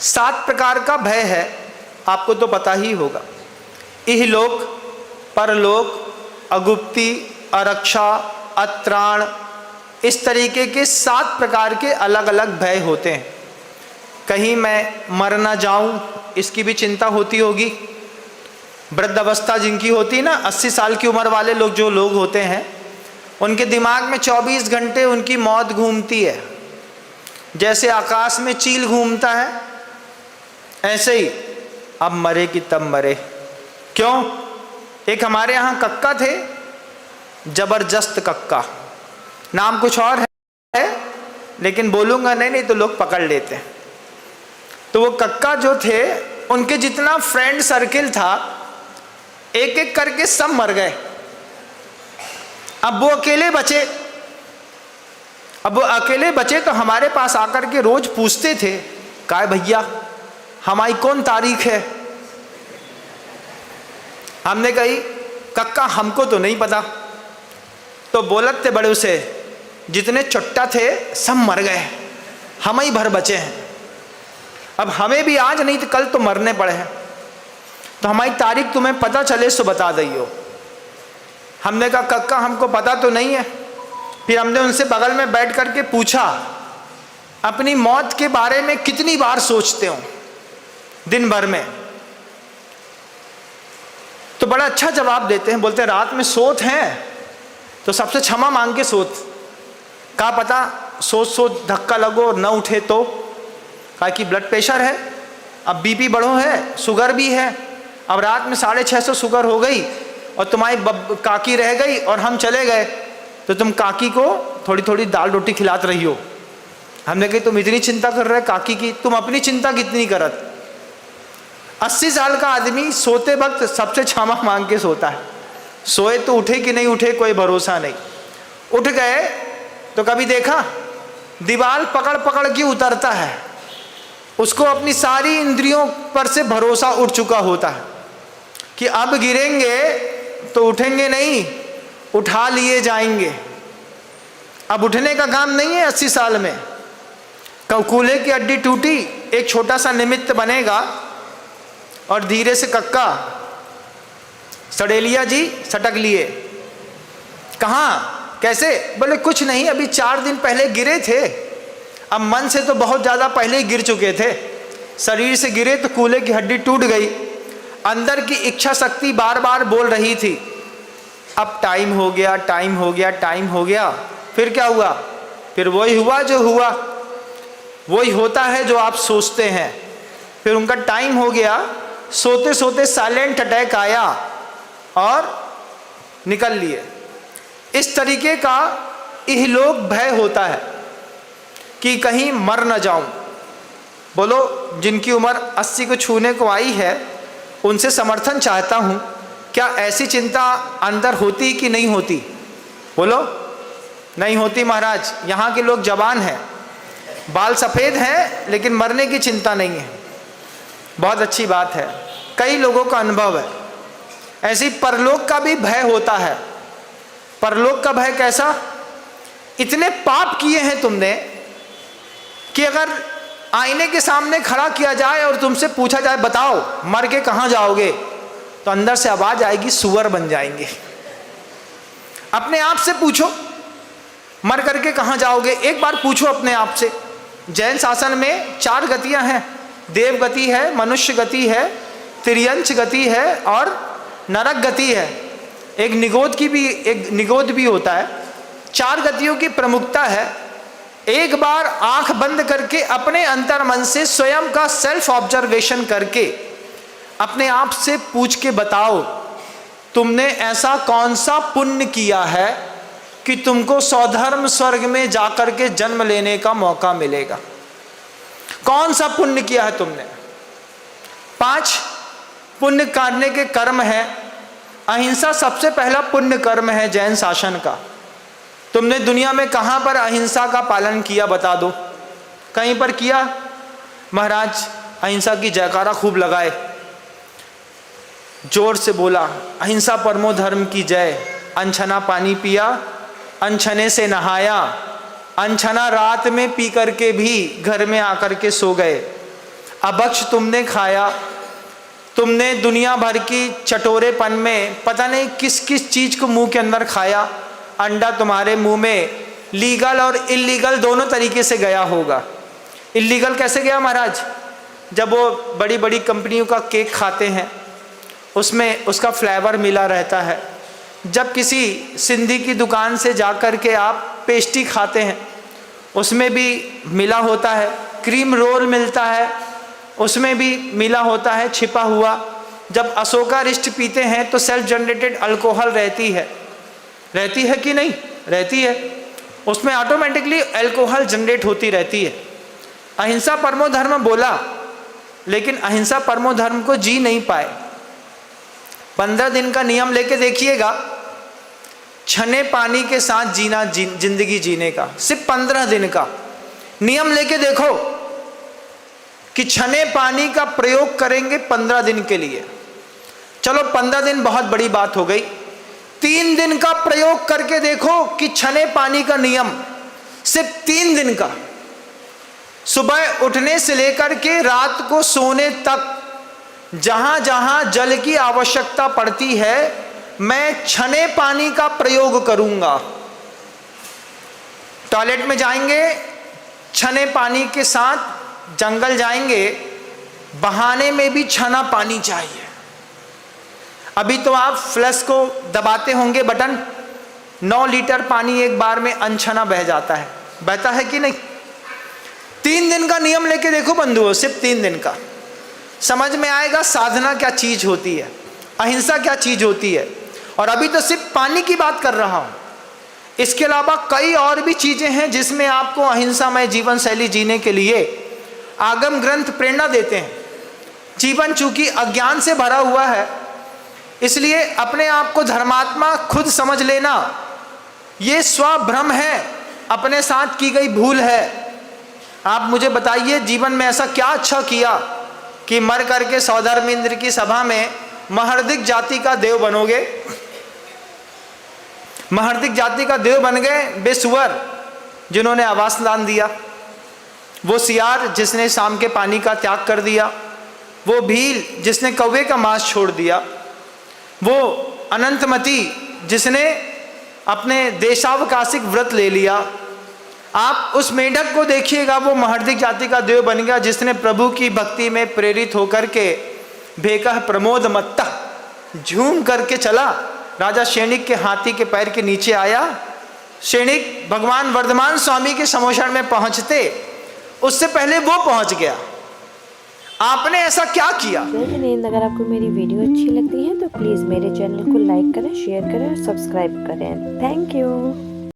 7 प्रकार का भय है, आपको तो पता ही होगा। इहलोक, परलोक, अगुप्ती, अरक्षा, अत्राण, इस तरीके के 7 प्रकार के अलग अलग भय होते हैं। कहीं मैं मर ना जाऊं, इसकी भी चिंता होती होगी। वृद्धावस्था जिनकी होती ना, 80 साल की उम्र वाले लोग जो लोग होते हैं, उनके दिमाग में 24 घंटे उनकी मौत घूमती है। जैसे आकाश में चील घूमता है, ऐसे ही अब मरे कि तब मरे। क्यों? एक हमारे यहाँ कक्का थे, जबरदस्त कक्का, नाम कुछ और है लेकिन बोलूँगा नहीं तो लोग पकड़ लेते हैं। तो वो कक्का जो थे, उनके जितना फ्रेंड सर्किल था, एक एक करके सब मर गए। अब वो अकेले बचे तो हमारे पास आकर के रोज पूछते थे, काय भैया हमारी कौन तारीख है? हमने कही कक्का हमको तो नहीं पता। तो बोलत थे बड़े उसे, जितने चुट्टा थे सब मर गए, हम ही भर बचे हैं। अब हमें भी आज नहीं तो कल तो मरने पड़े हैं, तो हमारी तारीख तुम्हें पता चले सो बता दइयो। हमने कहा कक्का हमको पता तो नहीं है। फिर हमने उनसे बगल में बैठ करके पूछा, अपनी मौत के बारे में कितनी बार सोचते हो दिन भर में? तो बड़ा अच्छा जवाब देते हैं, बोलते हैं रात में सोत हैं तो सबसे क्षमा मांग के सोत। कहा पता सोच धक्का लगो और न उठे तो? कहा कि ब्लड प्रेशर है, अब बीपी बढ़ो है, शुगर भी है, अब रात में 650 शुगर हो गई और तुम्हारी काकी रह गई और हम चले गए, तो तुम काकी को थोड़ी थोड़ी दाल रोटी खिलाते रही हो। हमने कही तुम इतनी चिंता कर रहे काकी की, तुम अपनी चिंता कितनी करत? 80 साल का आदमी सोते वक्त सबसे क्षमा मांग के सोता है। सोए तो उठे कि नहीं उठे कोई भरोसा नहीं। उठ गए तो कभी देखा दीवार पकड़ पकड़ के उतरता है, उसको अपनी सारी इंद्रियों पर से भरोसा उठ चुका होता है कि अब गिरेंगे तो उठेंगे नहीं, उठा लिए जाएंगे। अब उठने का काम नहीं है 80 साल में। कूल्हे की हड्डी टूटी, एक छोटा सा निमित्त बनेगा और धीरे से कक्का सड़ेलिया जी सटक लिए। कहाँ कैसे? बोले कुछ नहीं, अभी 4 दिन पहले गिरे थे। अब मन से तो बहुत ज़्यादा पहले ही गिर चुके थे, शरीर से गिरे तो कूल्हे की हड्डी टूट गई। अंदर की इच्छा शक्ति बार बार बोल रही थी अब टाइम हो गया, टाइम हो गया, टाइम हो गया। फिर क्या हुआ? फिर वही हुआ जो हुआ, वही होता है जो आप सोचते हैं। फिर उनका टाइम हो गया, सोते सोते साइलेंट अटैक आया और निकल लिए। इस तरीके का इहलोक भय होता है कि कहीं मर न जाऊं। बोलो जिनकी उम्र 80 को छूने को आई है, उनसे समर्थन चाहता हूं, क्या ऐसी चिंता अंदर होती कि नहीं होती? बोलो नहीं होती महाराज। यहाँ के लोग जवान हैं, बाल सफ़ेद हैं, लेकिन मरने की चिंता नहीं है। बहुत अच्छी बात है, कई लोगों का अनुभव है। ऐसी परलोक का भी भय होता है। परलोक का भय कैसा? इतने पाप किए हैं तुमने कि अगर आईने के सामने खड़ा किया जाए और तुमसे पूछा जाए बताओ मर के कहाँ जाओगे, तो अंदर से आवाज आएगी सुअर बन जाएंगे। अपने आप से पूछो मर करके कहाँ जाओगे, एक बार पूछो अपने आप से। जैन शासन में 4 गतियां हैं, देव गति है, मनुष्य गति है, त्रियंच गति है और नरक गति है। एक निगोद भी होता है। 4 गतियों की प्रमुखता है। एक बार आंख बंद करके अपने अंतर मन से स्वयं का सेल्फ ऑब्जर्वेशन करके अपने आप से पूछ के बताओ तुमने ऐसा कौन सा पुण्य किया है कि तुमको स्वधर्म स्वर्ग में जाकर के जन्म लेने का मौका मिलेगा। कौन सा पुण्य किया है तुमने? 5 पुण्य करने के कर्म है। अहिंसा सबसे पहला पुण्य कर्म है जैन शासन का। तुमने दुनिया में कहां पर अहिंसा का पालन किया बता दो? कहीं पर किया? महाराज अहिंसा की जयकारा खूब लगाए, जोर से बोला अहिंसा परमो धर्म की जय। अनछना पानी पिया, अनछने से नहाया, अनछना रात में पी करके भी घर में आकर के सो गए। अभक्ष तुमने खाया, तुमने दुनिया भर की चटोरेपन में पता नहीं किस किस चीज़ को मुंह के अंदर खाया। अंडा तुम्हारे मुंह में लीगल और इल्लीगल दोनों तरीके से गया होगा। इल्लीगल कैसे गया महाराज? जब वो बड़ी बड़ी कंपनियों का केक खाते हैं उसमें उसका फ्लेवर मिला रहता है। जब किसी सिंधी की दुकान से जाकर के आप पेस्ट्री खाते हैं उसमें भी मिला होता है। क्रीम रोल मिलता है उसमें भी मिला होता है छिपा हुआ। जब अशोका रिस्ट पीते हैं तो सेल्फ जनरेटेड अल्कोहल रहती है कि नहीं? रहती है। उसमें ऑटोमेटिकली अल्कोहल जनरेट होती रहती है। अहिंसा परमो धर्म बोला, लेकिन अहिंसा परमो धर्म को जी नहीं पाए। 15 दिन का नियम लेके देखिएगा, छने पानी के साथ जीना, जिंदगी जीने का। सिर्फ 15 दिन का नियम लेके देखो कि छने पानी का प्रयोग करेंगे 15 दिन के लिए। चलो 15 दिन बहुत बड़ी बात हो गई। 3 दिन का प्रयोग करके देखो कि छने पानी का नियम सिर्फ 3 दिन का। सुबह उठने से लेकर के रात को सोने तक जहां जहां जल की आवश्यकता पड़ती है मैं छने पानी का प्रयोग करूंगा। टॉयलेट में जाएंगे छने पानी के साथ, जंगल जाएंगे बहाने में भी छना पानी चाहिए। अभी तो आप फ्लश को दबाते होंगे बटन, 9 लीटर पानी एक बार में अनछना बह जाता है। बहता है कि नहीं? 3 दिन का नियम लेके देखो बंधुओं, सिर्फ 3 दिन का। समझ में आएगा साधना क्या चीज होती है, अहिंसा क्या चीज होती है। और अभी तो सिर्फ पानी की बात कर रहा हूं, इसके अलावा कई और भी चीजें हैं जिसमें आपको अहिंसामय जीवन शैली जीने के लिए आगम ग्रंथ प्रेरणा देते हैं। जीवन चूंकि अज्ञान से भरा हुआ है, इसलिए अपने आप को धर्मात्मा खुद समझ लेना ये स्वभ्रम है, अपने साथ की गई भूल है। आप मुझे बताइए जीवन में ऐसा क्या अच्छा किया कि मर करके सौधर्मेंद्र की सभा में महर्दिक जाति का देव बनोगे? महर्दिक जाति का देव बन गए बेसुअर जिन्होंने आवास दान दिया, वो सियार जिसने शाम के पानी का त्याग कर दिया, वो भील जिसने कौवे का मांस छोड़ दिया, वो अनंतमती जिसने अपने देशावकाशिक व्रत ले लिया। आप उस मेढक को देखिएगा, वो महर्दिक जाति का देव बन गया जिसने प्रभु की भक्ति में प्रेरित होकर के भेकह प्रमोद मत्ता झूम करके चला। राजा शैणिक के हाथी के पैर के नीचे आया। शैणिक भगवान वर्धमान स्वामी के समोषण में पहुंचते उससे पहले वो पहुंच गया। आपने ऐसा क्या किया? अगर आपको मेरी वीडियो अच्छी लगती है तो प्लीज़ मेरे चैनल को लाइक करें, शेयर करें और सब्सक्राइब करें। Thank you.